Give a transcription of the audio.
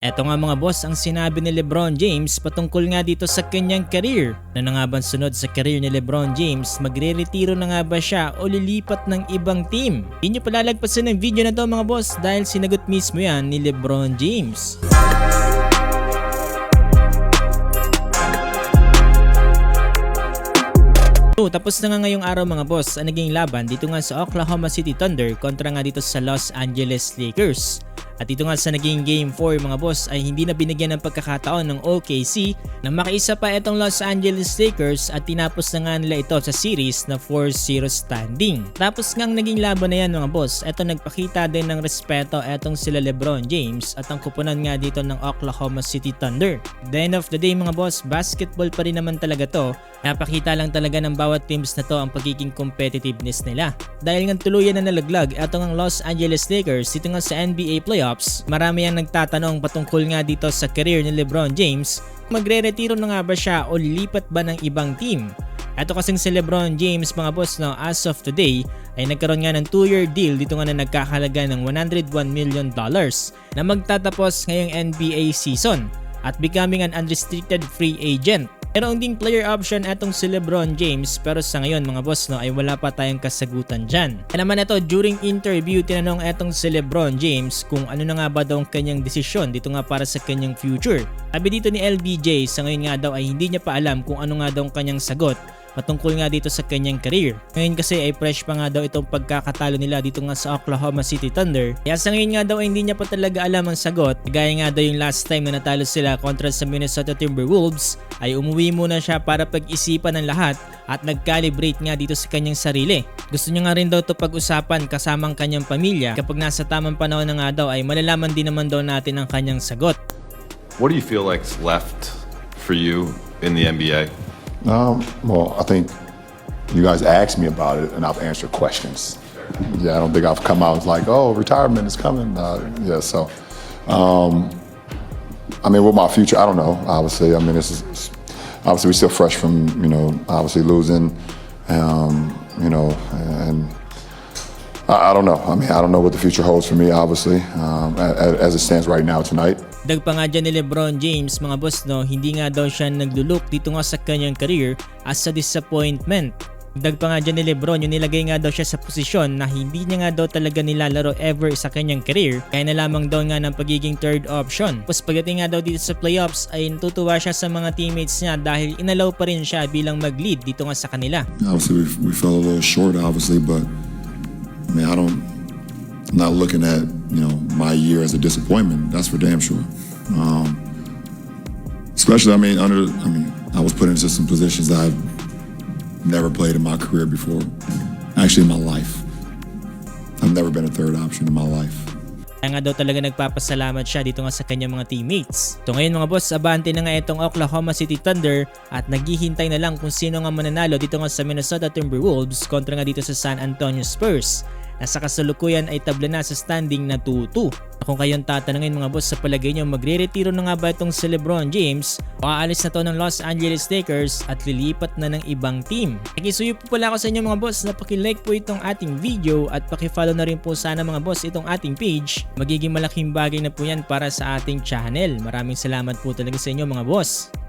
Eto nga mga boss ang sinabi ni LeBron James patungkol nga dito sa kanyang career. Na nga ba sunod sa career ni LeBron James, magre-retiro na nga ba siya o lilipat ng ibang team? Hindi nyo palalagpasan ng video na to mga boss dahil sinagot mismo yan ni LeBron James. Tapos na nga ngayong araw mga boss ang naging laban dito nga sa Oklahoma City Thunder kontra nga dito sa Los Angeles Lakers. At dito nga sa naging Game 4 mga boss ay hindi na binigyan ng pagkakataon ng OKC na makiisa pa itong Los Angeles Lakers at tinapos na nga nila ito sa series na 4-0 standing. Tapos ngang naging laban na yan mga boss, eto nagpakita din ng respeto etong sila LeBron James at ang kupunan nga dito ng Oklahoma City Thunder. At the end of the day mga boss, basketball pa rin naman talaga to. Napakita lang talaga ng bawat teams na to ang pagiging competitiveness nila. Dahil nga tuluyan na nalaglag etong ang Los Angeles Lakers dito nga sa NBA playoffs, marami ang nagtatanong patungkol nga dito sa career ni LeBron James, magre-retiro na nga ba siya o lilipat ba ng ibang team? Ito kasing si LeBron James mga boss no, as of today ay nagkaroon nga ng 2-year deal dito nga na nagkakahalaga ng $101 million na magtatapos ngayong NBA season at becoming an unrestricted free agent. Meron ding player option etong si LeBron James pero sa ngayon mga boss no ay wala pa tayong kasagutan dyan. Kaya naman ito during interview tinanong etong si LeBron James kung ano na nga ba daw ang kanyang desisyon dito nga para sa kanyang future. Sabi dito ni LBJ sa ngayon nga daw ay hindi niya pa alam kung ano nga daw ang kanyang sagot patungkol nga dito sa kanyang career. Ngayon kasi ay fresh pa nga daw itong pagkakatalo nila dito nga sa Oklahoma City Thunder. Kaya sa ngayon nga daw ay hindi niya pa talaga alam ang sagot. Gaya nga daw yung last time na natalo sila kontra sa Minnesota Timberwolves ay umuwi muna siya para pag-isipan ng lahat at nag-calibrate nga dito sa kanyang sarili. Gusto niya nga rin daw ito pag-usapan kasama ang kanyang pamilya. Kapag nasa tamang panahon na nga daw ay malalaman din naman daw natin ang kanyang sagot. What do you feel like's left for you in the NBA? Well, I think you guys asked me about it and I've answered questions. Yeah, I don't think I've come out like, oh, retirement is coming. I mean, with my future, I don't know, obviously. I mean, this is obviously we're still fresh from, obviously losing, and I don't know. I mean, I don't know what the future holds for me, obviously, as it stands right now tonight. Dag pa nga dyan ni LeBron James mga boss no, hindi nga daw siya nagluluk dito nga sa kanyang career as a disappointment. Dag pa nga dyan ni LeBron yung nilagay nga daw siya sa posisyon na hindi niya nga daw talaga nilalaro ever sa kanyang career kaya na lamang daw nga ng pagiging third option. Tapos pagdating nga daw dito sa playoffs ay natutuwa siya sa mga teammates niya dahil inalaw pa rin siya bilang mag-lead dito nga sa kanila. Obviously we fell a little short obviously, but I mean, I'm not looking at my year as a disappointment. That's for damn sure. Especially, I was put into some positions that I've never played in my career before. Actually, in my life, I've never been a third option in my life. Kaya nga daw talaga nagpapasalamat siya dito nga sa kanyang mga teammates. So ngayon mga boss, abante na nga itong Oklahoma City Thunder at naghihintay na lang kung sino nga mananalo dito nga sa Minnesota Timberwolves kontra nga dito sa San Antonio Spurs. Nasa kasalukuyan ay tabla na sa standing na 2-2. Kung kayong tatanungin mga boss sa palagay nyo, magre-retiro na nga ba itong si LeBron James o aalis na to ng Los Angeles Lakers at lilipat na ng ibang team? Nakisuyo po pala ako sa inyo mga boss na paki-like po itong ating video at paki-follow na rin po sana mga boss itong ating page. Magiging malaking bagay na po yan para sa ating channel. Maraming salamat po talaga sa inyo mga boss.